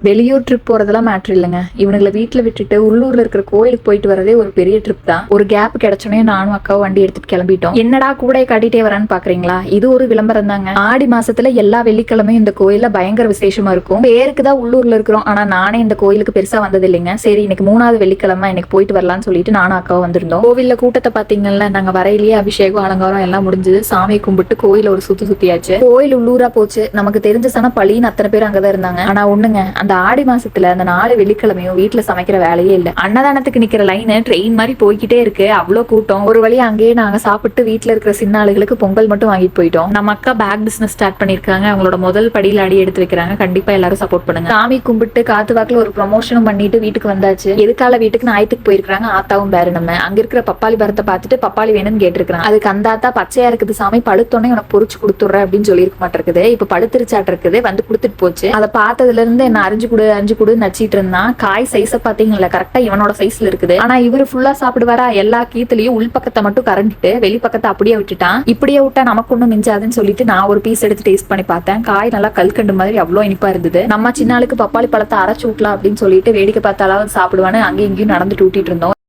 வெளியூர் ட்ரிப் போறதெல்லாம் மேட்ரு இல்லைங்க. இவனுங்களை வீட்டுல விட்டுட்டு உள்ளூர்ல இருக்கிற கோயிலுக்கு போயிட்டு வரதே ஒரு பெரிய ட்ரிப் தான். ஒரு கேப் கிடைச்சோன்னே நானும் அக்காவும் வண்டி எடுத்துட்டு கிளம்பிட்டோம். என்னடா கூட காட்டிட்டே வரான்னு பாக்குறீங்களா? இது ஒரு விளம்பரம் தாங்க. ஆடி மாசத்துல எல்லா வெள்ளிக்கிழமையும் இந்த கோயில்ல பயங்கர விசேஷமா இருக்கும். பேருக்கு தான் உள்ளூர்ல இருக்கிறோம், ஆனா நானே இந்த கோயிலுக்கு பெருசா வந்தது இல்லைங்க. சரி, இன்னைக்கு 3வது வெள்ளிக்கிழமை, இன்னைக்கு போயிட்டு வரலாம்னு சொல்லிட்டு நானும் அக்காவும் வந்திருந்தோம். கோவில்ல கூட்டத்தை பாத்தீங்கல்ல, நாங்க வரையிலேயே அபிஷேகம் அலங்காரம் எல்லாம் முடிஞ்சது. சாமி கும்பிட்டு கோயில ஒரு சுத்தியாச்சு. கோயில் உள்ளூரா போச்சு. நமக்கு தெரிஞ்ச சன பழின்னு அத்தனை பேர் அங்கதான் இருந்தாங்க. ஆனா ஒண்ணுங்க, அந்த ஆடி மாசத்துல அந்த 4 வெள்ளிக்கிழமையும் வீட்டுல சமைக்கிற வேலையே இல்ல. அன்னதானத்துக்கு நிக்கிற லைன் ட்ரெயின் மாதிரி போய்கிட்டே இருக்கு. அவ்வளவு கூட்டம். ஒரு வழியா அங்கேயே நாங்க சாப்பிட்டு வீட்டுல இருக்கிற சின்ன ஆளுகளுக்கு பொங்கல் மட்டும் வாங்கிட்டு போயிட்டோம். நம்ம அக்கா பேக் பிசினஸ் ஸ்டார்ட் பண்ணிருக்காங்க. அவங்களோட முதல் படியில அடி எடுத்து வைக்கிறாங்க. கண்டிப்பா எல்லாரும் சப்போர்ட் பண்ணுங்க. சாமி கும்பிட்டு காத்து வாக்குல ஒரு ப்ரொமோஷனும் பண்ணிட்டு வீட்டுக்கு வந்தாச்சு. எதுக்கால வீட்டுக்கு ஞாயிற்றுக்கு போயிருக்காங்க ஆத்தாவும் பேரு. நம்ம அங்க இருக்கிற பப்பாளி பரத்தை பார்த்துட்டு பப்பாளி வேணும்னு கேட்டிருக்காங்க. அதுக்கு அந்த ஆத்தா பச்சையா இருக்குது சாமி, பழுத்தோன்னே உனக்கு பொறிச்சு கொடுத்துட்ற அப்படின்னு சொல்லியிருக்க மாட்டிருக்குது. இப்ப பழுத்திருச்சாட்டு இருக்குது, வந்து கொடுத்துட்டு போச்சு. அதை பார்த்ததுல இருந்து என்ன அரிஞ்சு கூட நச்சிட்டு இருந்தான். காய் சைஸ பாத்தீங்கல்ல, கரெக்டா இவனோட சைஸ்ல இருக்குது. ஆனா இவரு ஃபுல்லா சாப்பிடுவாரா? எல்லா கீத்துலயும் உள் பக்கத்தை மட்டும் கரண்டிட்டு வெளி பக்கத்தை அப்படியே விட்டுட்டான். இப்படியே விட்டா நமக்கு ஒண்ணும் மிஞ்சாதுன்னு சொல்லிட்டு நான் ஒரு பீஸ் எடுத்து டேஸ்ட் பண்ணி பார்த்தேன். காய் நல்லா கல்கண்டு மாதிரி அவ்வளவு இனிப்பா இருந்தது. நம்ம சின்ன ஆளுக்கு பப்பாளி பழத்தை அரைச்சு ஊட்டலாம் அப்படின்னு சொல்லிட்டு வேடிக்கை பார்த்தாலாவது சாப்பிடுவான்னு அங்கேயும் இங்கேயும் நடந்துட்டு ஊட்டிட்டு இருந்தோம்.